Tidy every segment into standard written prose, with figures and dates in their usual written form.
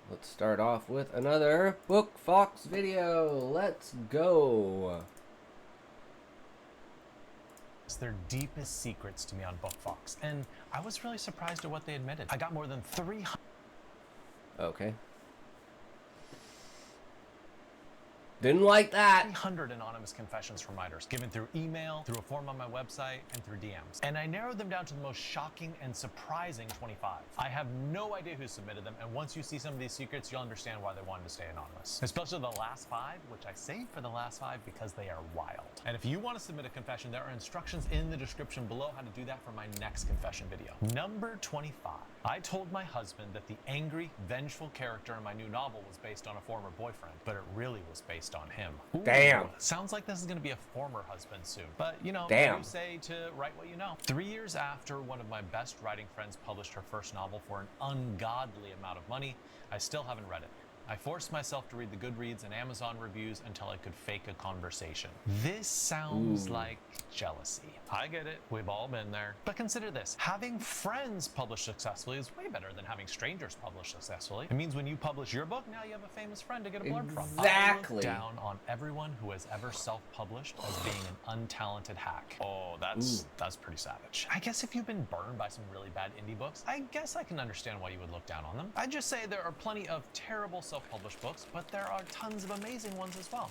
Let's start off with another Bookfox video. Let's go. Their deepest secrets to me on Bookfox, and I was really surprised at what they admitted. I got more than 300. Okay. Didn't like that. 300 anonymous confessions from writers, given through email, through a form on my website, and through DMs. And I narrowed them down to the most shocking and surprising 25. I have no idea who submitted them, and once you see some of these secrets, you'll understand why they wanted to stay anonymous. Especially the last 5, which I saved for the last 5 because they are wild. And if you want to submit a confession, there are instructions in the description below how to do that for my next confession video. Number 25. I told my husband that the angry, vengeful character in my new novel was based on a former boyfriend, but it really was based on him. Ooh, damn. Sounds like this is going to be a former husband soon. But, you know, damn. You say to write what you know. 3 years after one of my best writing friends published her first novel for an ungodly amount of money, I still haven't read it. I forced myself to read the Goodreads and Amazon reviews until I could fake a conversation. This sounds like jealousy. I get it. We've all been there. But consider this. Having friends publish successfully is way better than having strangers publish successfully. It means when you publish your book, now you have a famous friend to get a blurb from. Exactly. I look down on everyone who has ever self-published as being an untalented hack. Oh, that's pretty savage. I guess if you've been burned by some really bad indie books, I guess I can understand why you would look down on them. I'd just say there are plenty of terrible self-published books, but there are tons of amazing ones as well.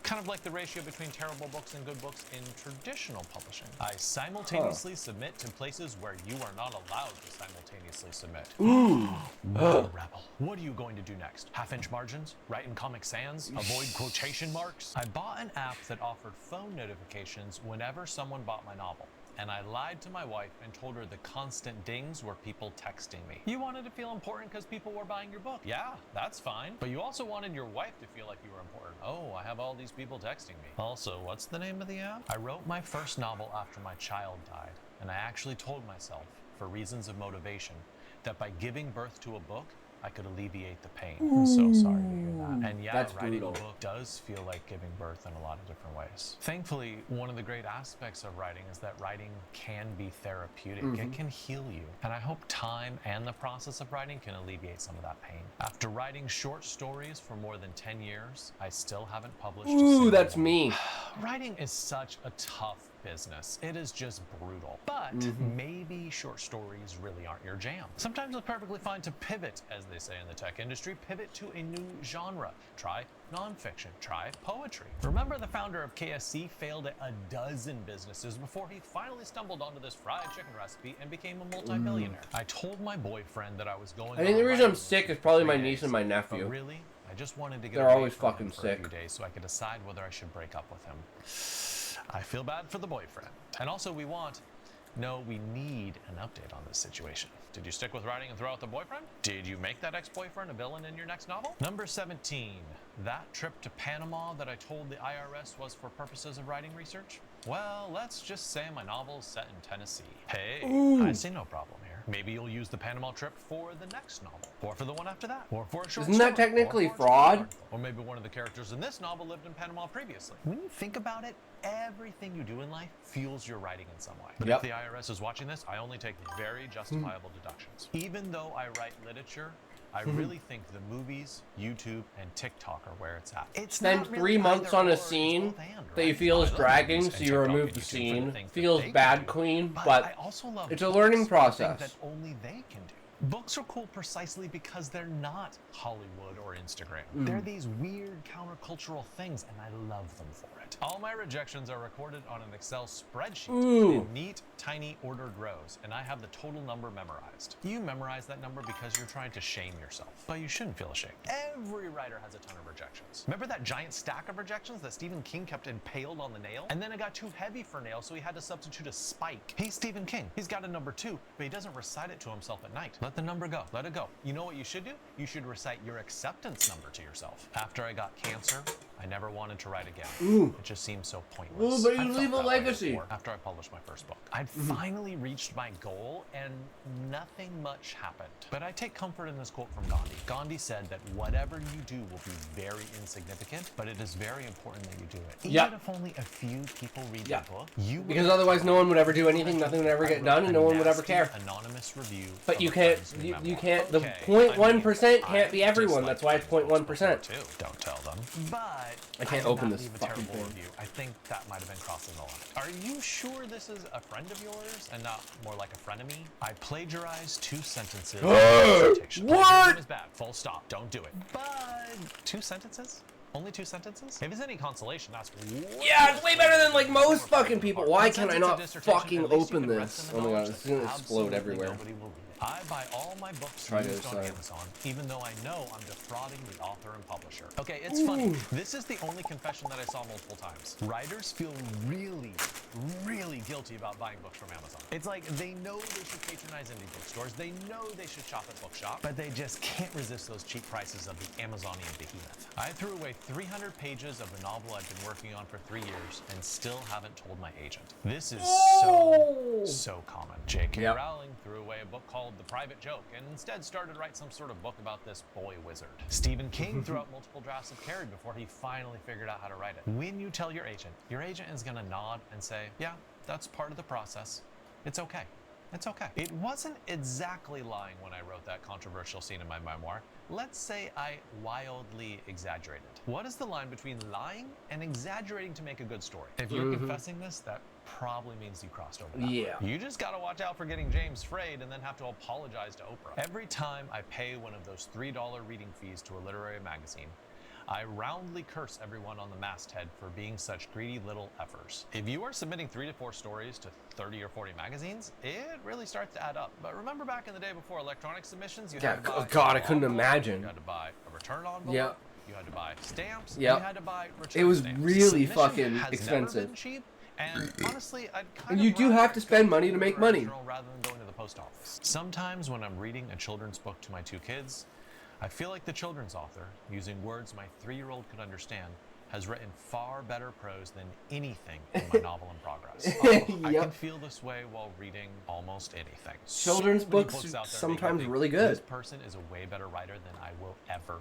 Kind of like the ratio between terrible books and good books in traditional publishing. I simultaneously submit to places where you are not allowed to simultaneously submit. Rebel. What are you going to do next? Half-inch margins? Write in Comic Sans? Avoid quotation marks? I bought an app that offered phone notifications whenever someone bought my novel. And I lied to my wife and told her the constant dings were people texting me. You wanted to feel important because people were buying your book. Yeah, that's fine. But you also wanted your wife to feel like you were important. Oh, I have all these people texting me. Also, what's the name of the app? I wrote my first novel after my child died, and I actually told myself, for reasons of motivation, that by giving birth to a book, I could alleviate the pain. I'm so sorry to hear that. And yeah, that's writing brutal. a book does feel like giving birth in a lot of different ways. Thankfully, one of the great aspects of writing is that writing can be therapeutic. It can heal you. And I hope time and the process of writing can alleviate some of that pain. After writing short stories for more than 10 years, I still haven't published a single That's one. me. Writing is such a tough business. It is just brutal. But maybe short stories really aren't your jam. Sometimes it's perfectly fine to pivot, as they say in the tech industry, pivot to a new genre. Try nonfiction, try poetry. Remember, the founder of KFC failed at a dozen businesses before he finally stumbled onto this fried chicken recipe and became a multi-millionaire. I told my boyfriend that I was going I think the reason I'm sick is probably my niece and my nephew. But really, I just wanted to get They're away always from fucking him for sick. a few days so I could decide whether I should break up with him. I feel bad for the boyfriend. And also we need an update on this situation. Did you stick with writing and throw out the boyfriend? Did you make that ex-boyfriend a villain in your next novel? Number 17, that trip to Panama that I told the IRS was for purposes of writing research? Well, let's just say my novel's set in Tennessee. Hey, I see no problem here. Maybe you'll use the Panama trip for the next novel, or for the one after that, or for a short Isn't that story, technically or for a fraud? article. Or maybe one of the characters in this novel lived in Panama previously. When you think about it, everything you do in life fuels your writing in some way. But if the IRS is watching this, I only take very justifiable deductions. Even though I write literature, I really think the movies, YouTube, and TikTok are where it's at. Spend 3 months on a scene that you feel is dragging, so you remove the scene. Feels bad, queen, but it's a learning process. That only they can do. Books are cool precisely because they're not Hollywood or Instagram. They're these weird countercultural things, and I love them for it. All my rejections are recorded on an Excel spreadsheet in neat, tiny, ordered rows, and I have the total number memorized. You memorize that number because you're trying to shame yourself, but you shouldn't feel ashamed. Every writer has a ton of rejections. Remember that giant stack of rejections that Stephen King kept impaled on the nail? And then it got too heavy for nail, so he had to substitute a spike. He's Stephen King. He's got a number 2, but he doesn't recite it to himself at night. Let the number go. Let it go. You know what you should do? You should recite your acceptance number to yourself. After I got cancer, I never wanted to write again. Ooh. It just seemed so pointless. Ooh, but you I felt leave a that way legacy. before, after I published my first book. I'd finally reached my goal and nothing much happened. But I take comfort in this quote from Gandhi. Gandhi said that whatever you do will be very insignificant, but it is very important that you do it. Even if only a few people read your book, you because otherwise no one would ever do anything, nothing would ever get done, and no one would ever care. Anonymous review. But you can't, you can't, the 0.1% can't be everyone, that's why it's 0.1%. Don't tell them. But I can't open this fucking thing. review. I think that might have been crossing the line. Are you sure this is a friend of yours and not more like a frenemy? I plagiarized 2 sentences. What? Is bad. Full stop. Don't do it. But 2 sentences? Only 2 sentences? If it's any consolation, that's yeah, it's way better than like most fucking people. Why can't I not fucking open this? Oh my god, it's gonna explode everywhere. I buy all my books used on Amazon, even though I know I'm defrauding the author and publisher. Okay, it's funny. This is the only confession that I saw multiple times. Writers feel really, really guilty about buying books from Amazon. It's like they know they should patronize indie bookstores, they know they should shop at Bookshop, but they just can't resist those cheap prices of the Amazonian behemoth. I threw away 300 pages of a novel I've been working on for 3 years and still haven't told my agent. This is so common. J.K. Rowling threw away a book called The Private Joke and instead started to write some sort of book about this boy wizard. Stephen King threw out multiple drafts of Carrie before he finally figured out how to write it. When you tell your agent is gonna nod and say, yeah, that's part of the process. It's okay. It's okay. It wasn't exactly lying when I wrote that controversial scene in my memoir. Let's say I wildly exaggerated. What is the line between lying and exaggerating to make a good story? If you're confessing this, that probably means you crossed over that line. You just gotta watch out for getting James frayed and then have to apologize to Oprah. Every time I pay one of those $3 reading fees to a literary magazine, I roundly curse everyone on the masthead for being such greedy little effers. If you are submitting 3 to 4 stories to 30 or 40 magazines, it really starts to add up. But remember back in the day before electronic submissions, you had to buy God, I couldn't imagine. You had to buy a return envelope. You had to buy stamps. You Yep. had to buy return It was stamps. really Submission fucking has expensive. Never been cheap, and honestly, I'd kind And of you do rather have to spend money to make money. rather than going to the post office. Sometimes when I'm reading a children's book to my 2 kids, I feel like the children's author, using words my 3-year-old could understand, has written far better prose than anything in my novel in progress. I can feel this way while reading almost anything. Children's books are sometimes really good. This person is a way better writer than I will ever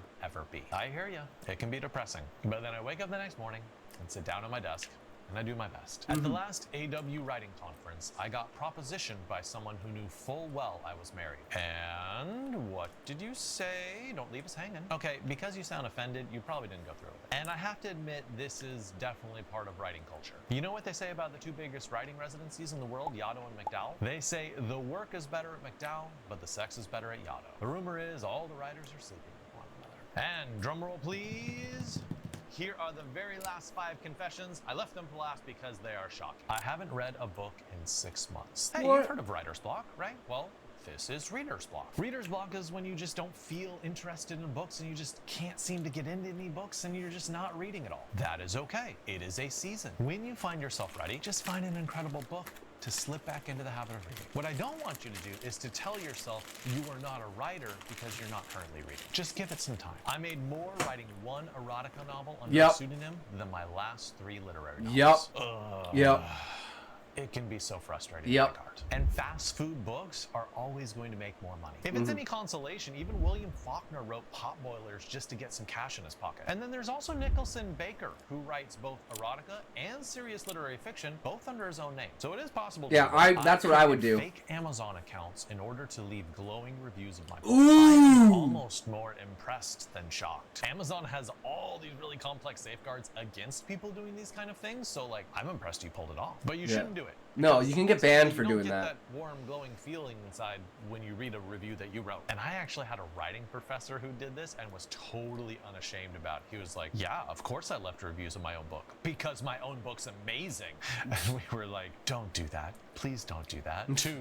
be. I hear ya. It can be depressing. But then I wake up the next morning and sit down at my desk and I do my best. At the last AW writing conference, I got propositioned by someone who knew full well I was married. And what did you say? Don't leave us hanging. Okay, because you sound offended, you probably didn't go through with it. And I have to admit, this is definitely part of writing culture. You know what they say about the 2 biggest writing residencies in the world, Yaddo and McDowell? They say the work is better at McDowell, but the sex is better at Yaddo. The rumor is all the writers are sleeping with one another. And drumroll please. Here are the very last 5 confessions. I left them for last because they are shocking. I haven't read a book in 6 months. Hey, you've heard of writer's block, right? Well, this is reader's block. Reader's block is when you just don't feel interested in books and you just can't seem to get into any books and you're just not reading at all. That is okay. It is a season. When you find yourself ready, just find an incredible book to slip back into the habit of reading. What I don't want you to do is to tell yourself you are not a writer because you're not currently reading. Just give it some time. I made more writing 1 erotica novel under a pseudonym than my last 3 literary novels. It can be so frustrating to make art. And fast food books are always going to make more money. If it's any consolation, even William Faulkner wrote Potboilers just to get some cash in his pocket. And then there's also Nicholson Baker, who writes both erotica and serious literary fiction, both under his own name. So it is possible to that's what I would do. Fake Amazon accounts in order to leave glowing reviews of my book. I'm almost more impressed than shocked. Amazon has all these really complex safeguards against people doing these kind of things, so like, I'm impressed you pulled it off. But you shouldn't do it. No, you can get banned for doing that. You that. That warm, glowing feeling inside when you read a review that you wrote. And I actually had a writing professor who did this and was totally unashamed about it. He was like, yeah, of course I left reviews of my own book because my own book's amazing. And we were like, don't do that. Please don't do that. 2,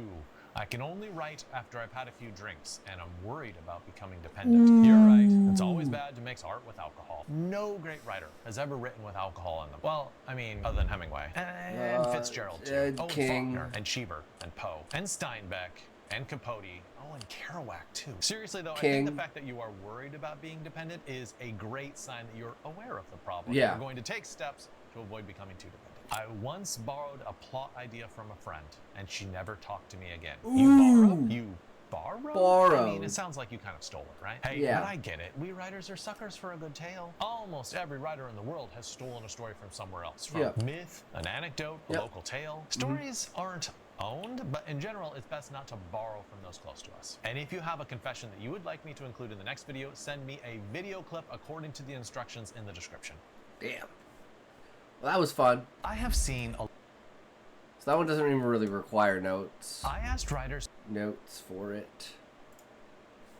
I can only write after I've had a few drinks, and I'm worried about becoming dependent. You're right. It's always bad to mix art with alcohol. No great writer has ever written with alcohol in them. Well, I mean, other than Hemingway. And Fitzgerald, too. King. Faulkner, and Cheever, and Poe, and Steinbeck, And Capote. Oh, and Kerouac, too. Seriously, though, I King. think the fact that you are worried about being dependent is a great sign that you're aware of the problem. Yeah. You're going to take steps to avoid becoming too dependent. I once borrowed a plot idea from a friend, and she never talked to me again. Ooh. You borrowed? Borrowed. I mean, it sounds like you kind of stole it, right? Hey, Yeah. but I get it. We writers are suckers for a good tale. Almost every writer in the world has stolen a story from somewhere else. From myth, an anecdote, a local tale. Stories aren't owned, but in general, it's best not to borrow from those close to us. And if you have a confession that you would like me to include in the next video, send me a video clip according to the instructions in the description. Damn. Well, that was fun. I have seen a... So that one doesn't even really require notes. I asked writers... Notes for it.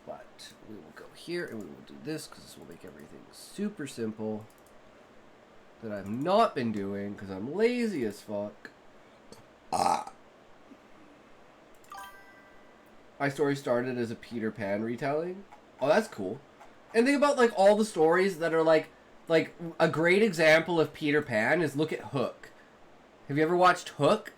But we will go here and we will do this because this will make everything super simple. That I've not been doing because I'm lazy as fuck. My story started as a Peter Pan retelling. Oh, that's cool. And think about like all the stories that are like a great example of Peter Pan is look at Hook. Have you ever watched Hook?